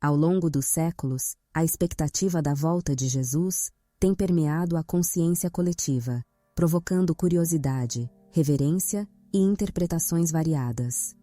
Ao longo dos séculos, a expectativa da volta de Jesus tem permeado a consciência coletiva, provocando curiosidade, reverência e interpretações variadas.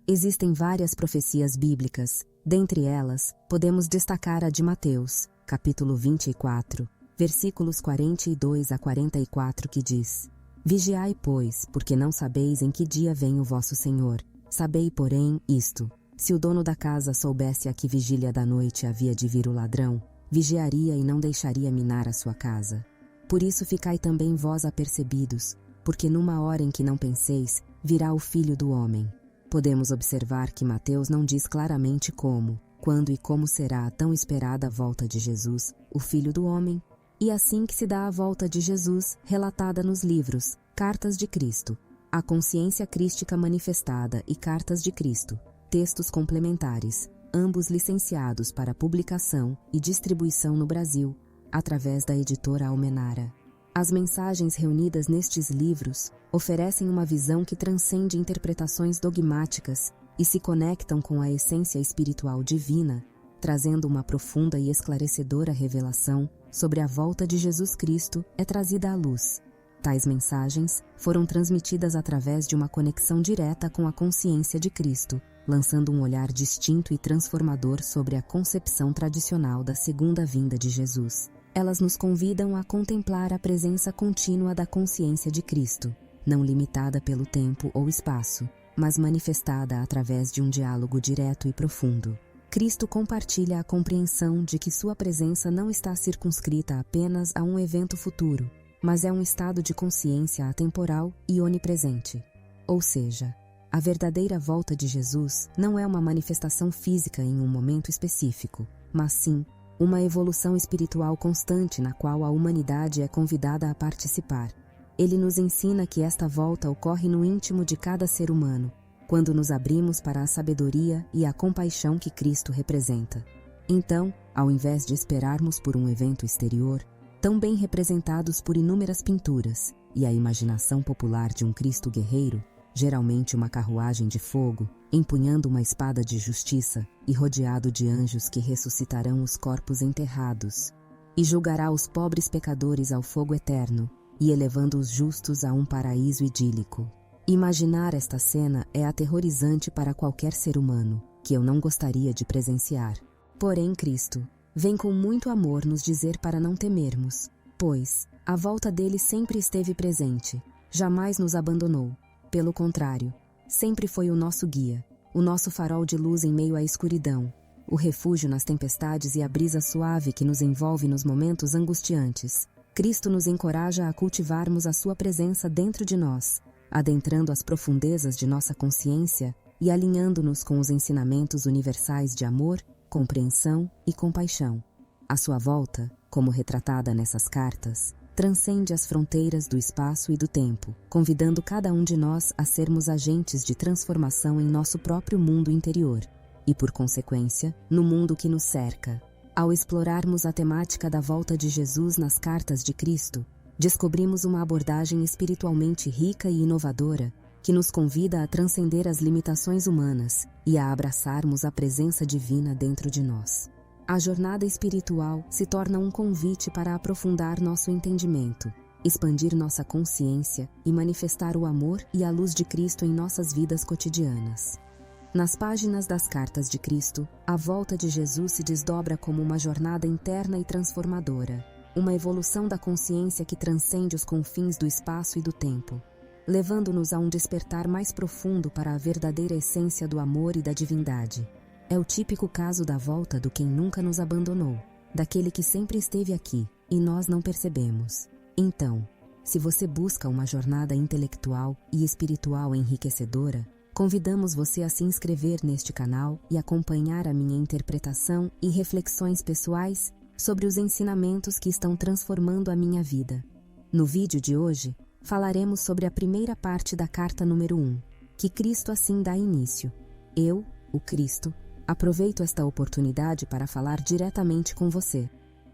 Existem várias profecias bíblicas, dentre elas, podemos destacar a de Mateus, capítulo 24, versículos 42 a 44, que diz: Vigiai, pois, porque não sabeis em que dia vem o vosso Senhor. Sabei, porém, isto: se o dono da casa soubesse a que vigília da noite havia de vir o ladrão, vigiaria e não deixaria minar a sua casa. Por isso ficai também vós apercebidos, porque numa hora em que não penseis, virá o Filho do Homem. Podemos observar que Mateus não diz claramente como, quando e como será a tão esperada volta de Jesus, o Filho do Homem, e assim que se dá a volta de Jesus, relatada nos livros Cartas de Cristo, A Consciência Crística Manifestada e Cartas de Cristo, textos complementares, ambos licenciados para publicação e distribuição no Brasil, através da editora Almenara. As mensagens reunidas nestes livros oferecem uma visão que transcende interpretações dogmáticas e se conectam com a essência espiritual divina, trazendo uma profunda e esclarecedora revelação sobre a volta de Jesus Cristo é trazida à luz. Tais mensagens foram transmitidas através de uma conexão direta com a consciência de Cristo, lançando um olhar distinto e transformador sobre a concepção tradicional da segunda vinda de Jesus. Elas nos convidam a contemplar a presença contínua da consciência de Cristo, não limitada pelo tempo ou espaço, mas manifestada através de um diálogo direto e profundo. Cristo compartilha a compreensão de que sua presença não está circunscrita apenas a um evento futuro, mas é um estado de consciência atemporal e onipresente. Ou seja, a verdadeira volta de Jesus não é uma manifestação física em um momento específico, mas sim uma evolução espiritual constante na qual a humanidade é convidada a participar. Ele nos ensina que esta volta ocorre no íntimo de cada ser humano, quando nos abrimos para a sabedoria e a compaixão que Cristo representa. Então, ao invés de esperarmos por um evento exterior, tão bem representados por inúmeras pinturas e a imaginação popular de um Cristo guerreiro, geralmente uma carruagem de fogo, empunhando uma espada de justiça e rodeado de anjos que ressuscitarão os corpos enterrados, e julgará os pobres pecadores ao fogo eterno, e elevando os justos a um paraíso idílico. Imaginar esta cena é aterrorizante para qualquer ser humano, que eu não gostaria de presenciar. Porém, Cristo vem com muito amor nos dizer para não temermos, pois a volta dele sempre esteve presente, jamais nos abandonou. Pelo contrário, sempre foi o nosso guia, o nosso farol de luz em meio à escuridão, o refúgio nas tempestades e a brisa suave que nos envolve nos momentos angustiantes. Cristo nos encoraja a cultivarmos a sua presença dentro de nós, adentrando as profundezas de nossa consciência e alinhando-nos com os ensinamentos universais de amor, compreensão e compaixão. A sua volta, como retratada nessas cartas, transcende as fronteiras do espaço e do tempo, convidando cada um de nós a sermos agentes de transformação em nosso próprio mundo interior e, por consequência, no mundo que nos cerca. Ao explorarmos a temática da volta de Jesus nas cartas de Cristo, descobrimos uma abordagem espiritualmente rica e inovadora que nos convida a transcender as limitações humanas e a abraçarmos a presença divina dentro de nós. A jornada espiritual se torna um convite para aprofundar nosso entendimento, expandir nossa consciência e manifestar o amor e a luz de Cristo em nossas vidas cotidianas. Nas páginas das Cartas de Cristo, a volta de Jesus se desdobra como uma jornada interna e transformadora, uma evolução da consciência que transcende os confins do espaço e do tempo, levando-nos a um despertar mais profundo para a verdadeira essência do amor e da divindade. É o típico caso da volta do quem nunca nos abandonou, daquele que sempre esteve aqui e nós não percebemos. Então, se você busca uma jornada intelectual e espiritual enriquecedora, convidamos você a se inscrever neste canal e acompanhar a minha interpretação e reflexões pessoais sobre os ensinamentos que estão transformando a minha vida. No vídeo de hoje, falaremos sobre a primeira parte da carta número 1, que Cristo assim dá início. Eu, o Cristo, aproveito esta oportunidade para falar diretamente com você.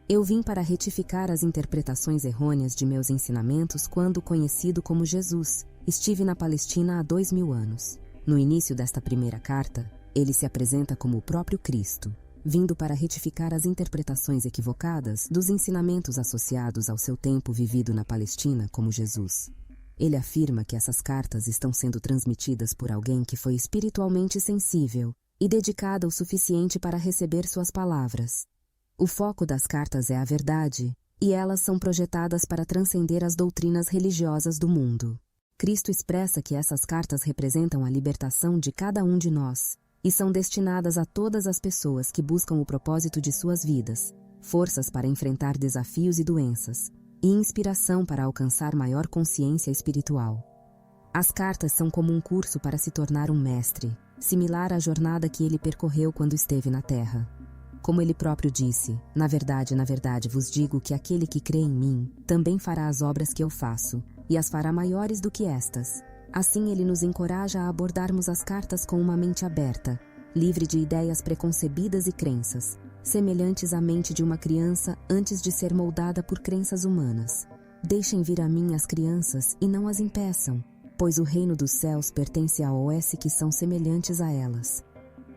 Eu vim para retificar as interpretações errôneas de meus ensinamentos quando, conhecido como Jesus, estive na Palestina há 2000 anos. No início desta primeira carta, ele se apresenta como o próprio Cristo. vindo para retificar as interpretações equivocadas dos ensinamentos associados ao seu tempo vivido na Palestina como Jesus. Ele afirma que essas cartas estão sendo transmitidas por alguém que foi espiritualmente sensível e dedicada o suficiente para receber suas palavras. O foco das cartas é a verdade, e elas são projetadas para transcender as doutrinas religiosas do mundo. Cristo expressa que essas cartas representam a libertação de cada um de nós, e são destinadas a todas as pessoas que buscam o propósito de suas vidas, forças para enfrentar desafios e doenças, e inspiração para alcançar maior consciência espiritual. As cartas são como um curso para se tornar um mestre, similar à jornada que ele percorreu quando esteve na Terra. Como ele próprio disse, na verdade vos digo que aquele que crê em mim, também fará as obras que eu faço, e as fará maiores do que estas. Assim ele nos encoraja a abordarmos as cartas com uma mente aberta, livre de ideias preconcebidas e crenças, semelhantes à mente de uma criança antes de ser moldada por crenças humanas. Deixem vir a mim as crianças e não as impeçam, pois o reino dos céus pertence aos que são semelhantes a elas.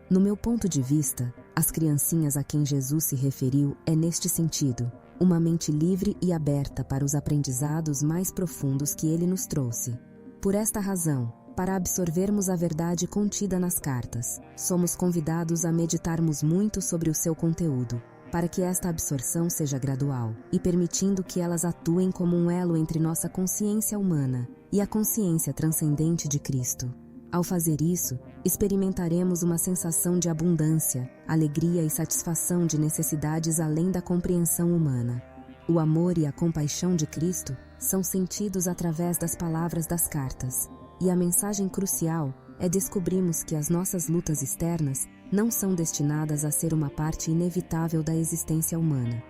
No meu ponto de vista, as criancinhas a quem Jesus se referiu é neste sentido, uma mente livre e aberta para os aprendizados mais profundos que ele nos trouxe. Por esta razão, para absorvermos a verdade contida nas cartas, somos convidados a meditarmos muito sobre o seu conteúdo, para que esta absorção seja gradual e permitindo que elas atuem como um elo entre nossa consciência humana e a consciência transcendente de Cristo. Ao fazer isso, experimentaremos uma sensação de abundância, alegria e satisfação de necessidades além da compreensão humana. O amor e a compaixão de Cristo são sentidos através das palavras das cartas, e a mensagem crucial é descobrirmos que as nossas lutas externas não são destinadas a ser uma parte inevitável da existência humana.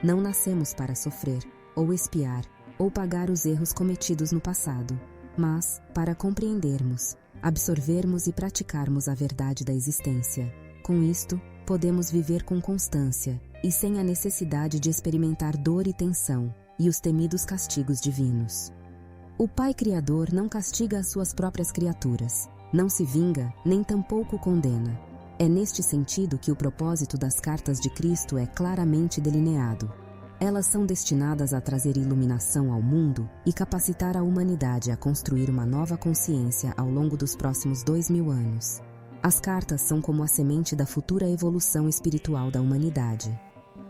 Não nascemos para sofrer, ou expiar, ou pagar os erros cometidos no passado, mas para compreendermos, absorvermos e praticarmos a verdade da existência. Com isto, podemos viver com constância e sem a necessidade de experimentar dor e tensão e os temidos castigos divinos. O Pai Criador não castiga as suas próprias criaturas, não se vinga, nem tampouco condena. É neste sentido que o propósito das cartas de Cristo é claramente delineado. Elas são destinadas a trazer iluminação ao mundo e capacitar a humanidade a construir uma nova consciência ao longo dos próximos 2000 anos. As cartas são como a semente da futura evolução espiritual da humanidade.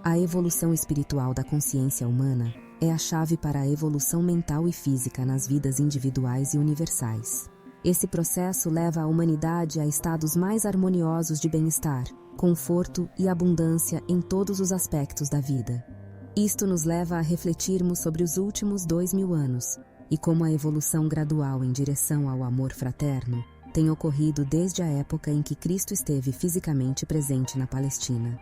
A evolução espiritual da consciência humana é a chave para a evolução mental e física nas vidas individuais e universais. Esse processo leva a humanidade a estados mais harmoniosos de bem-estar, conforto e abundância em todos os aspectos da vida. Isto nos leva a refletirmos sobre os últimos 2000 anos e como a evolução gradual em direção ao amor fraterno tem ocorrido desde a época em que Cristo esteve fisicamente presente na Palestina.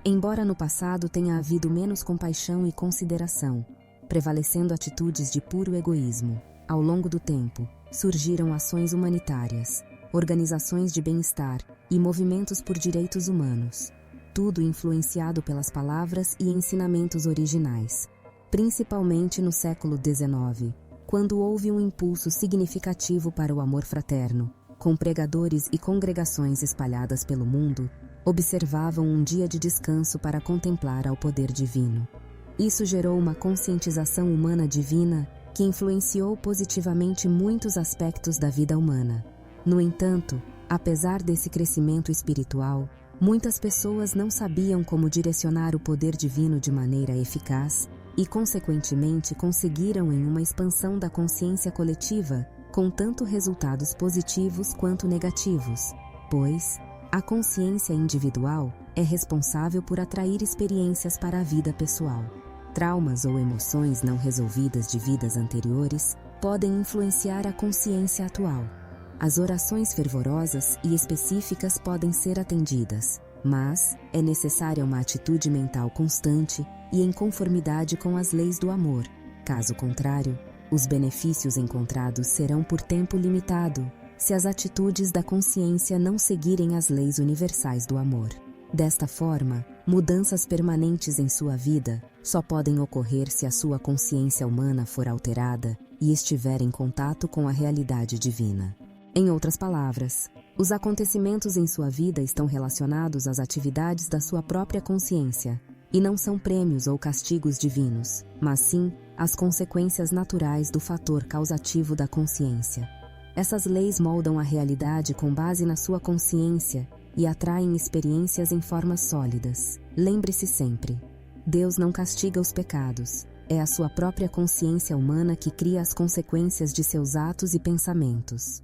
Embora no passado tenha havido menos compaixão e consideração, prevalecendo atitudes de puro egoísmo, ao longo do tempo, surgiram ações humanitárias, organizações de bem-estar e movimentos por direitos humanos, tudo influenciado pelas palavras e ensinamentos originais, principalmente no século XIX, quando houve um impulso significativo para o amor fraterno, com pregadores e congregações espalhadas pelo mundo observavam um dia de descanso para contemplar ao poder divino. Isso gerou uma conscientização humana divina que influenciou positivamente muitos aspectos da vida humana. No entanto, apesar desse crescimento espiritual, muitas pessoas não sabiam como direcionar o poder divino de maneira eficaz e, consequentemente, conseguiram em uma expansão da consciência coletiva com tanto resultados positivos quanto negativos, pois a consciência individual é responsável por atrair experiências para a vida pessoal. Traumas ou emoções não resolvidas de vidas anteriores podem influenciar a consciência atual. As orações fervorosas e específicas podem ser atendidas, mas é necessária uma atitude mental constante e em conformidade com as leis do amor. Caso contrário, os benefícios encontrados serão por tempo limitado, se as atitudes da consciência não seguirem as leis universais do amor. Desta forma, mudanças permanentes em sua vida só podem ocorrer se a sua consciência humana for alterada e estiver em contato com a realidade divina. Em outras palavras, Os acontecimentos em sua vida estão relacionados às atividades da sua própria consciência, e não são prêmios ou castigos divinos, mas sim as consequências naturais do fator causativo da consciência. Essas leis moldam a realidade com base na sua consciência e atraem experiências em formas sólidas. Lembre-se sempre: Deus não castiga os pecados, é a sua própria consciência humana que cria as consequências de seus atos e pensamentos.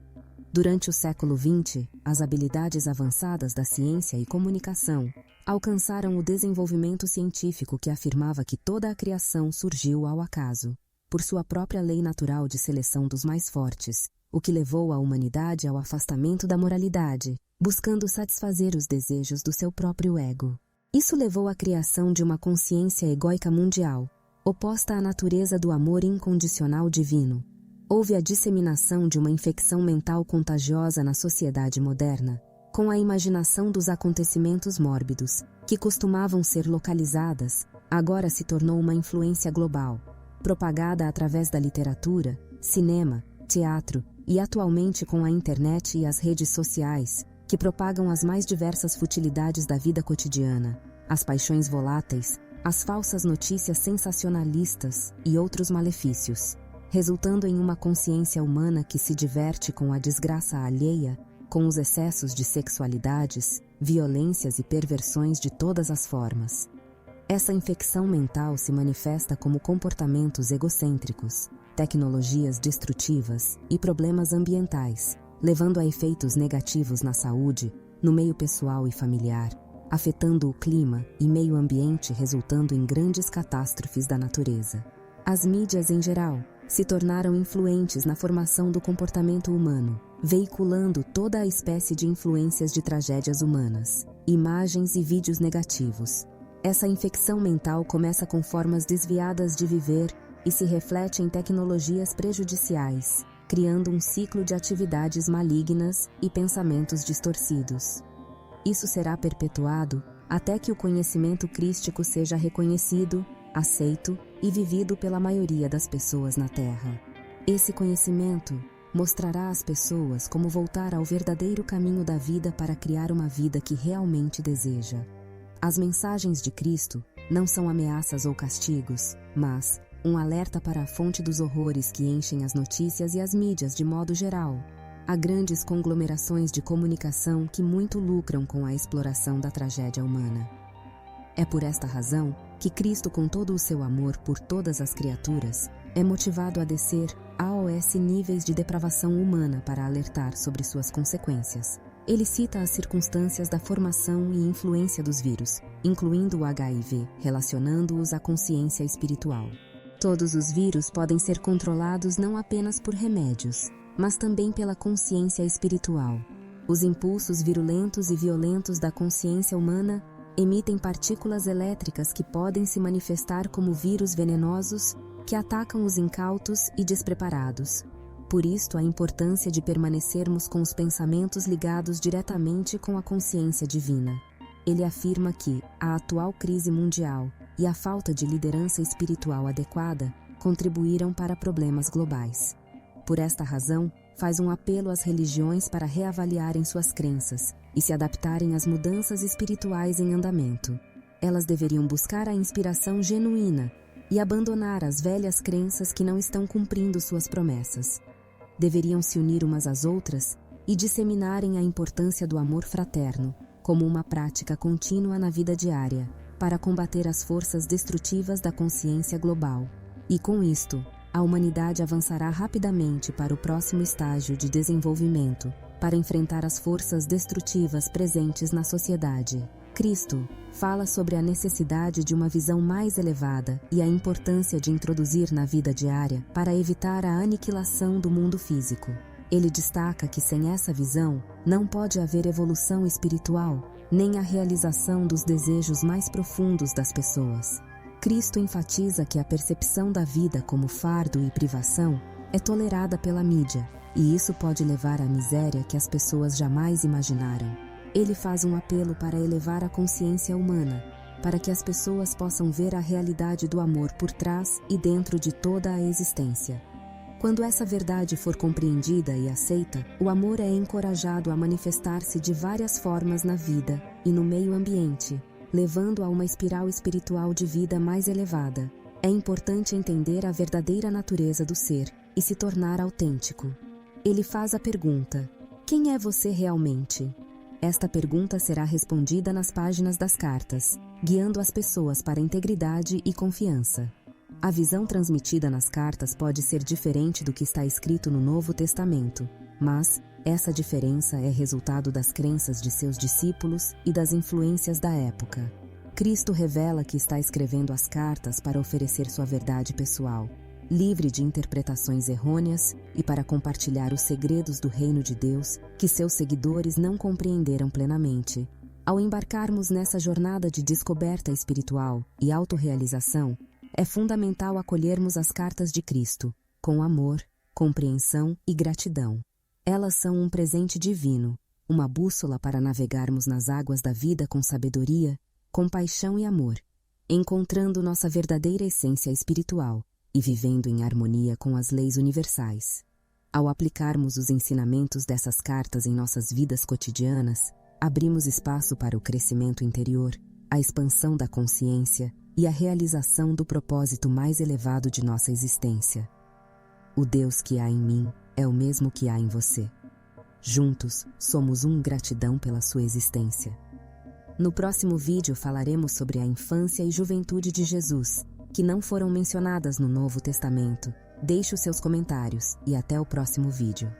Durante o século XX, as habilidades avançadas da ciência e comunicação alcançaram o desenvolvimento científico que afirmava que toda a criação surgiu ao acaso, por sua própria lei natural de seleção dos mais fortes, o que levou a humanidade ao afastamento da moralidade, buscando satisfazer os desejos do seu próprio ego. Isso levou à criação de uma consciência egóica mundial, oposta à natureza do amor incondicional divino. Houve a disseminação de uma infecção mental contagiosa na sociedade moderna, com a imaginação dos acontecimentos mórbidos, que costumavam ser localizadas, agora se tornou uma influência global, propagada através da literatura, cinema, teatro e atualmente com a internet e as redes sociais, que propagam as mais diversas futilidades da vida cotidiana, as paixões voláteis, as falsas notícias sensacionalistas e outros malefícios, resultando em uma consciência humana que se diverte com a desgraça alheia, com os excessos de sexualidades, violências e perversões de todas as formas. Essa infecção mental se manifesta como comportamentos egocêntricos, tecnologias destrutivas e problemas ambientais, levando a efeitos negativos na saúde, no meio pessoal e familiar, afetando o clima e meio ambiente, resultando em grandes catástrofes da natureza. As mídias em geral se tornaram influentes na formação do comportamento humano, veiculando toda a espécie de influências de tragédias humanas, imagens e vídeos negativos. Essa infecção mental começa com formas desviadas de viver e se reflete em tecnologias prejudiciais, criando um ciclo de atividades malignas e pensamentos distorcidos. Isso será perpetuado até que o conhecimento crístico seja reconhecido, aceito e vivido pela maioria das pessoas na Terra. Esse conhecimento mostrará às pessoas como voltar ao verdadeiro caminho da vida para criar uma vida que realmente deseja. As mensagens de Cristo não são ameaças ou castigos, mas um alerta para a fonte dos horrores que enchem as notícias e as mídias de modo geral. Há grandes conglomerações de comunicação que muito lucram com a exploração da tragédia humana. É por esta razão que Cristo, com todo o seu amor por todas as criaturas, é motivado a descer aos níveis de depravação humana para alertar sobre suas consequências. Ele cita as circunstâncias da formação e influência dos vírus, incluindo o HIV, relacionando-os à consciência espiritual. Todos os vírus podem ser controlados não apenas por remédios, mas também pela consciência espiritual. Os impulsos virulentos e violentos da consciência humana emitem partículas elétricas que podem se manifestar como vírus venenosos que atacam os incautos e despreparados. Por isto, a importância de permanecermos com os pensamentos ligados diretamente com a consciência divina. Ele afirma que a atual crise mundial e a falta de liderança espiritual adequada contribuíram para problemas globais. Por esta razão, faz um apelo às religiões para reavaliarem suas crenças e se adaptarem às mudanças espirituais em andamento. Elas deveriam buscar a inspiração genuína e abandonar as velhas crenças que não estão cumprindo suas promessas. Deveriam se unir umas às outras e disseminarem a importância do amor fraterno como uma prática contínua na vida diária, para combater as forças destrutivas da consciência global. E com isto, a humanidade avançará rapidamente para o próximo estágio de desenvolvimento, para enfrentar as forças destrutivas presentes na sociedade. Cristo fala sobre a necessidade de uma visão mais elevada e a importância de introduzir na vida diária para evitar a aniquilação do mundo físico. Ele destaca que sem essa visão não pode haver evolução espiritual, nem a realização dos desejos mais profundos das pessoas. Cristo enfatiza que a percepção da vida como fardo e privação é tolerada pela mídia, e isso pode levar à miséria que as pessoas jamais imaginaram. Ele faz um apelo para elevar a consciência humana, para que as pessoas possam ver a realidade do amor por trás e dentro de toda a existência. Quando essa verdade for compreendida e aceita, o amor é encorajado a manifestar-se de várias formas na vida e no meio ambiente, levando a uma espiral espiritual de vida mais elevada. É importante entender a verdadeira natureza do ser e se tornar autêntico. Ele faz a pergunta: quem é você realmente? Esta pergunta será respondida nas páginas das cartas, guiando as pessoas para a integridade e confiança. A visão transmitida nas cartas pode ser diferente do que está escrito no Novo Testamento, mas essa diferença é resultado das crenças de seus discípulos e das influências da época. Cristo revela que está escrevendo as cartas para oferecer sua verdade pessoal, livre de interpretações errôneas e para compartilhar os segredos do reino de Deus que seus seguidores não compreenderam plenamente. Ao embarcarmos nessa jornada de descoberta espiritual e autorrealização, é fundamental acolhermos as cartas de Cristo, com amor, compreensão e gratidão. Elas são um presente divino, uma bússola para navegarmos nas águas da vida com sabedoria, compaixão e amor, encontrando nossa verdadeira essência espiritual e vivendo em harmonia com as leis universais. Ao aplicarmos os ensinamentos dessas cartas em nossas vidas cotidianas, abrimos espaço para o crescimento interior, a expansão da consciência e a realização do propósito mais elevado de nossa existência. O Deus que há em mim é o mesmo que há em você. Juntos, somos gratidão pela sua existência. No próximo vídeo falaremos sobre a infância e juventude de Jesus, que não foram mencionadas no Novo Testamento. Deixe os seus comentários e até o próximo vídeo.